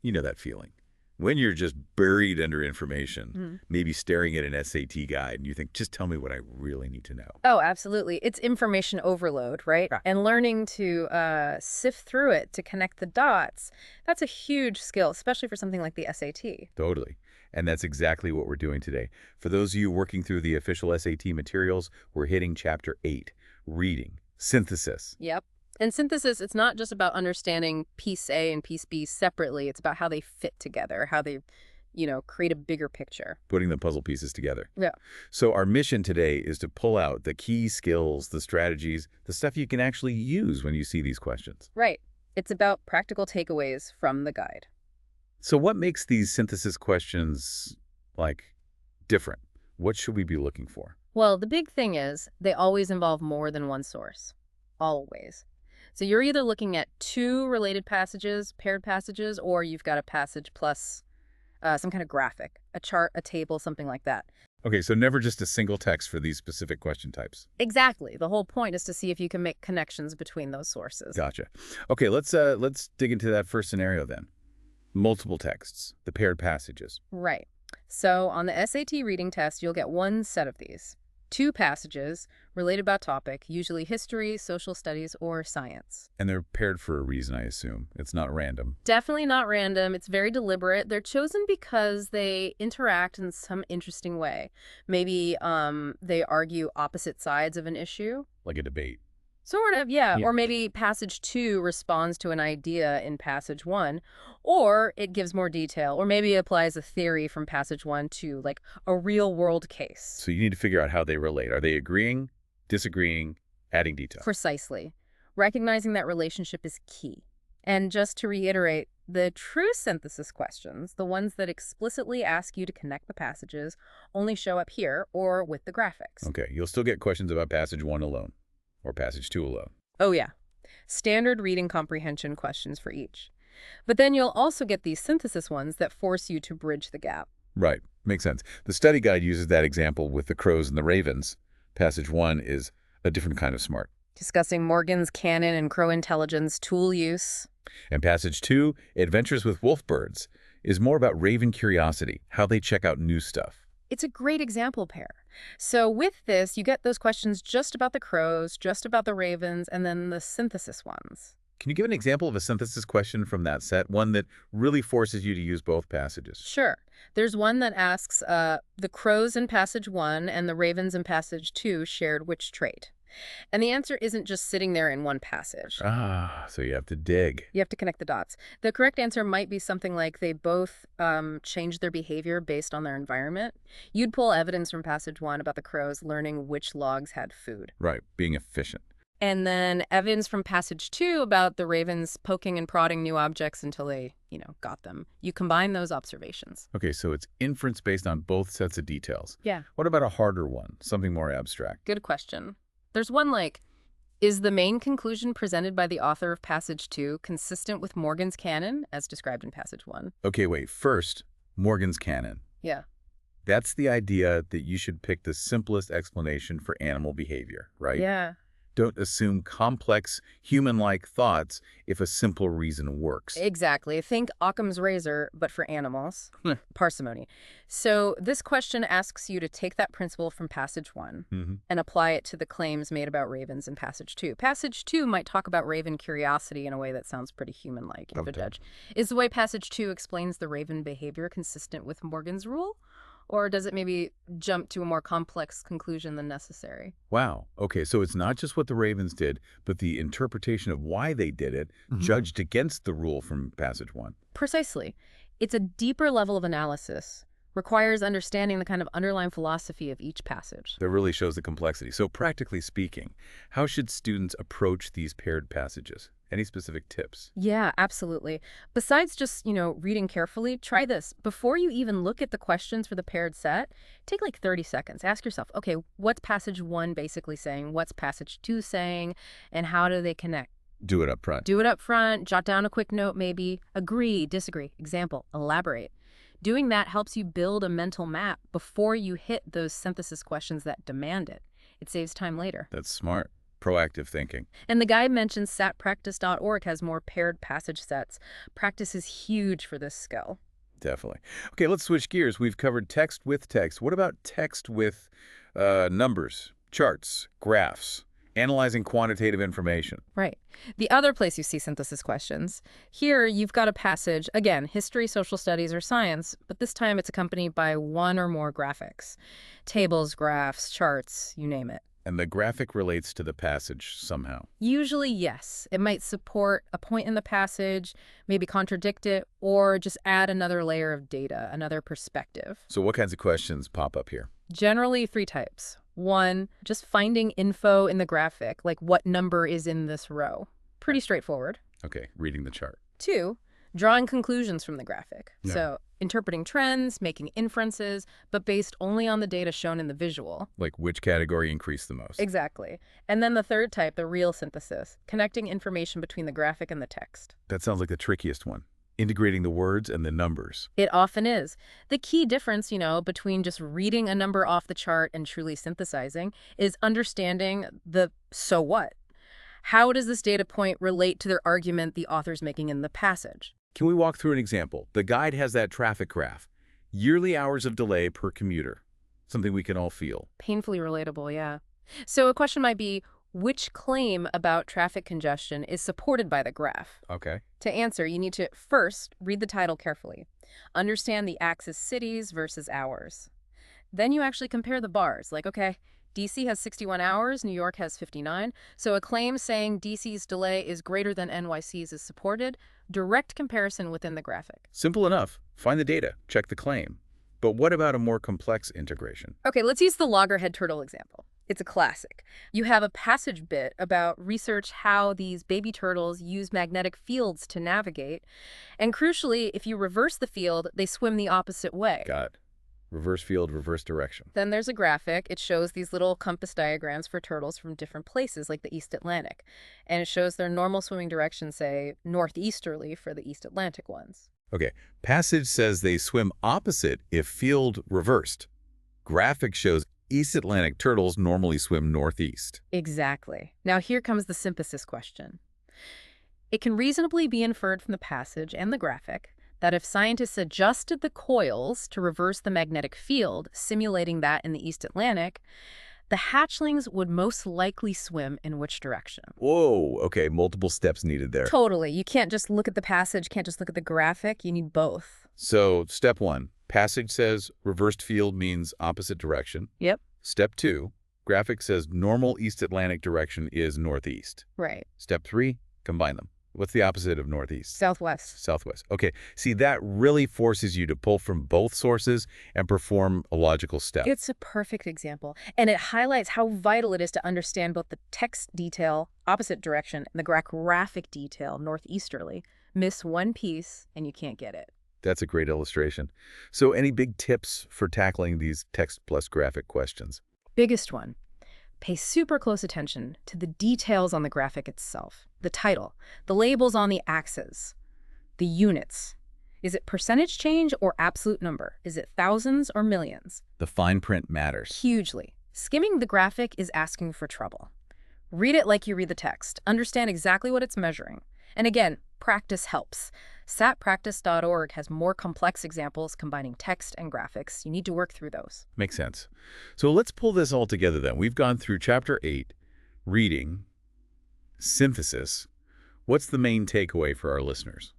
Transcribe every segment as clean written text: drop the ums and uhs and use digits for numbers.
You know that feeling. When you're just buried under information, maybe staring at an SAT guide, and you think, just tell me what I really need to know. Oh, absolutely. It's information overload, right? Yeah. And learning to sift through it, to connect the dots, that's a huge skill, especially for something like the SAT. Totally. And that's exactly what we're doing today. For those of you working through the official SAT materials, we're hitting Chapter 8, Reading, Synthesis. Yep. And synthesis, it's not just about understanding piece A and piece B separately. It's about how they fit together, how they, create a bigger picture. Putting the puzzle pieces together. Yeah. So our mission today is to pull out the key skills, the strategies, the stuff you can actually use when you see these questions. Right. It's about practical takeaways from the guide. So what makes these synthesis questions, different? What should we be looking for? Well, the big thing is they always involve more than one source. Always. So you're either looking at two related passages, paired passages, or you've got a passage plus some kind of graphic, a chart, a table, something like that. Okay, so never just a single text for these specific question types. Exactly. The whole point is to see if you can make connections between those sources. Gotcha. Okay, let's dig into that first scenario then. Multiple texts, the paired passages. Right. So on the SAT reading test, you'll get one set of these. Two passages related about topic, usually history, social studies, or science. And they're paired for a reason, I assume. It's not random. Definitely not random. It's very deliberate. They're chosen because they interact in some interesting way. Maybe they argue opposite sides of an issue. Like a debate. Sort of, yeah. Yeah. Or maybe passage 2 responds to an idea in passage 1, or it gives more detail, or maybe applies a theory from passage 1 to like a real world case. So you need to figure out how they relate. Are they agreeing, disagreeing, adding detail? Precisely. Recognizing that relationship is key. And just to reiterate, the true synthesis questions, the ones that explicitly ask you to connect the passages, only show up here or with the graphics. Okay, you'll still get questions about passage 1 alone, or passage 2 alone. Oh, yeah. Standard reading comprehension questions for each. But then you'll also get these synthesis ones that force you to bridge the gap. Right, makes sense. The study guide uses that example with the crows and the ravens. Passage 1 is a different kind of smart. Discussing Morgan's canon and crow intelligence, tool use. And passage 2, Adventures with Wolfbirds, is more about raven curiosity, how they check out new stuff. It's a great example pair. So with this, you get those questions just about the crows, just about the ravens, and then the synthesis ones. Can you give an example of a synthesis question from that set, one that really forces you to use both passages? Sure. There's one that asks, the crows in passage 1 and the ravens in passage 2 shared which trait? And the answer isn't just sitting there in one passage. Ah, so you have to dig. You have to connect the dots. The correct answer might be something like they both changed their behavior based on their environment. You'd pull evidence from passage 1 about the crows learning which logs had food. Right, being efficient. And then evidence from passage 2 about the ravens poking and prodding new objects until they, got them. You combine those observations. Okay, so it's inference based on both sets of details. Yeah. What about a harder one, something more abstract? Good question. There's one like, is the main conclusion presented by the author of passage 2 consistent with Morgan's canon as described in passage 1? Okay, wait. First, Morgan's canon. Yeah. That's the idea that you should pick the simplest explanation for animal behavior, right? Yeah. Don't assume complex, human-like thoughts if a simple reason works. Exactly. Think Occam's razor, but for animals. Parsimony. So this question asks you to take that principle from passage 1 and apply it to the claims made about ravens in passage 2. Passage 2 might talk about raven curiosity in a way that sounds pretty human-like, if a judge. Is the way passage 2 explains the raven behavior consistent with Morgan's rule? Or does it maybe jump to a more complex conclusion than necessary? Wow. Okay, so it's not just what the ravens did, but the interpretation of why they did it judged against the rule from passage 1. Precisely. It's a deeper level of analysis, requires understanding the kind of underlying philosophy of each passage. That really shows the complexity. So practically speaking, how should students approach these paired passages? Any specific tips? Yeah, absolutely. Besides just, reading carefully, try this. Before you even look at the questions for the paired set, take like 30 seconds. Ask yourself, okay, what's passage 1 basically saying? What's passage 2 saying? And how do they connect? Do it up front. Do it up front. Jot down a quick note maybe. Agree, disagree. Example, elaborate. Doing that helps you build a mental map before you hit those synthesis questions that demand it. It saves time later. That's smart. Proactive thinking. And the guide mentions satpractice.org has more paired passage sets. Practice is huge for this skill. Definitely. Okay, let's switch gears. We've covered text with text. What about text with numbers, charts, graphs, analyzing quantitative information? Right. The other place you see synthesis questions. Here, you've got a passage, again, history, social studies, or science, but this time it's accompanied by one or more graphics. Tables, graphs, charts, you name it. And the graphic relates to the passage somehow. Usually, yes. It might support a point in the passage, maybe contradict it, or just add another layer of data, another perspective. So what kinds of questions pop up here? Generally, three types. One, just finding info in the graphic, like what number is in this row. Pretty straightforward. Okay, reading the chart. Two, drawing conclusions from the graphic. Yeah. So interpreting trends, making inferences, but based only on the data shown in the visual. Like which category increased the most? Exactly. And then the third type, the real synthesis, connecting information between the graphic and the text. That sounds like the trickiest one. Integrating the words and the numbers. It often is. The key difference, between just reading a number off the chart and truly synthesizing is understanding the so what. How does this data point relate to their argument the author's making in the passage? Can we walk through an example? The guide has that traffic graph. Yearly hours of delay per commuter. Something we can all feel. Painfully relatable, yeah. So a question might be, which claim about traffic congestion is supported by the graph? Okay. To answer, you need to first read the title carefully. Understand the axis cities versus hours. Then you actually compare the bars. Like, okay, DC has 61 hours, New York has 59. So a claim saying DC's delay is greater than NYC's is supported. Direct comparison within the graphic. Simple enough. Find the data. Check the claim. But what about a more complex integration? Okay, let's use the loggerhead turtle example. It's a classic. You have a passage bit about research how these baby turtles use magnetic fields to navigate. And crucially, if you reverse the field, they swim the opposite way. Got it. Reverse field, reverse direction. Then there's a graphic. It shows these little compass diagrams for turtles from different places, like the East Atlantic. And it shows their normal swimming direction, say, northeasterly for the East Atlantic ones. Okay, passage says they swim opposite if field reversed. Graphic shows East Atlantic turtles normally swim northeast. Exactly. Now here comes the synthesis question. It can reasonably be inferred from the passage and the graphic that if scientists adjusted the coils to reverse the magnetic field, simulating that in the East Atlantic, the hatchlings would most likely swim in which direction? Whoa, okay, multiple steps needed there. Totally. You can't just look at the passage, can't just look at the graphic. You need both. So, step one, passage says reversed field means opposite direction. Yep. Step two, graphic says normal East Atlantic direction is northeast. Right. Step three, combine them. What's the opposite of northeast? Southwest. Southwest. Okay, see, that really forces you to pull from both sources and perform a logical step. It's a perfect example. And it highlights how vital it is to understand both the text detail, opposite direction, and the graphic detail, northeasterly. Miss one piece, and you can't get it. That's a great illustration. So any big tips for tackling these text plus graphic questions? Biggest one. Pay super close attention to the details on the graphic itself. The title, the labels on the axes, the units. Is it percentage change or absolute number? Is it thousands or millions? The fine print matters. Hugely. Skimming the graphic is asking for trouble. Read it like you read the text. Understand exactly what it's measuring. And again, practice helps. Satpractice.org has more complex examples combining text and graphics. You need to work through those. Makes sense. So let's pull this all together then. We've gone through Chapter 8, reading, synthesis. What's the main takeaway for our listeners?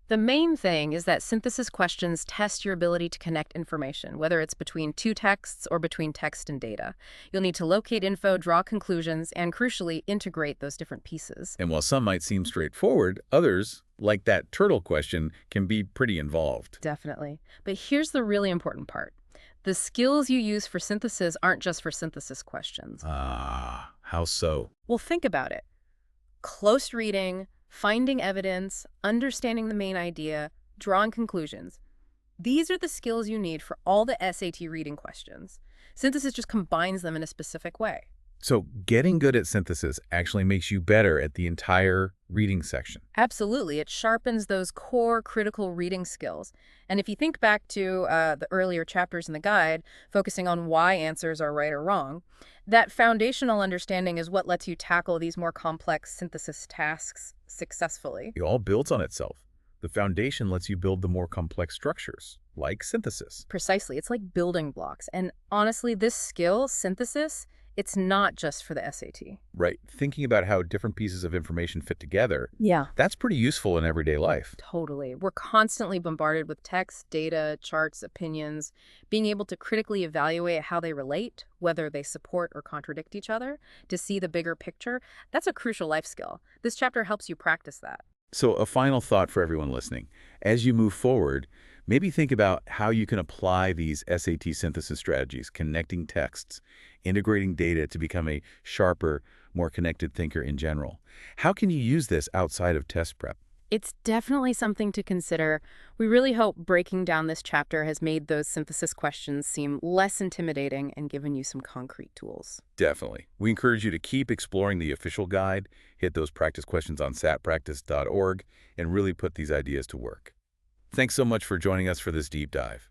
The main thing is that synthesis questions test your ability to connect information, whether it's between two texts or between text and data. You'll need to locate info, draw conclusions, and crucially, integrate those different pieces. And while some might seem straightforward, others, like that turtle question, can be pretty involved. Definitely. But here's the really important part. The skills you use for synthesis aren't just for synthesis questions. Ah, how so? Well, think about it. Close reading, finding evidence, understanding the main idea, drawing conclusions. These are the skills you need for all the SAT reading questions. Synthesis just combines them in a specific way. So getting good at synthesis actually makes you better at the entire reading section. Absolutely. It sharpens those core critical reading skills. And if you think back to the earlier chapters in the guide, focusing on why answers are right or wrong, that foundational understanding is what lets you tackle these more complex synthesis tasks successfully. It all builds on itself. The foundation lets you build the more complex structures, like synthesis. Precisely. It's like building blocks. And honestly, this skill, synthesis, it's not just for the SAT. Right. Thinking about how different pieces of information fit together, Yeah. that's pretty useful in everyday life. Totally. We're constantly bombarded with text, data, charts, opinions. Being able to critically evaluate how they relate, whether they support or contradict each other, to see the bigger picture, that's a crucial life skill. This chapter helps you practice that. So a final thought for everyone listening. As you move forward, maybe think about how you can apply these SAT synthesis strategies, connecting texts, integrating data to become a sharper, more connected thinker in general. How can you use this outside of test prep? It's definitely something to consider. We really hope breaking down this chapter has made those synthesis questions seem less intimidating and given you some concrete tools. Definitely. We encourage you to keep exploring the official guide, hit those practice questions on satpractice.org, and really put these ideas to work. Thanks so much for joining us for this deep dive.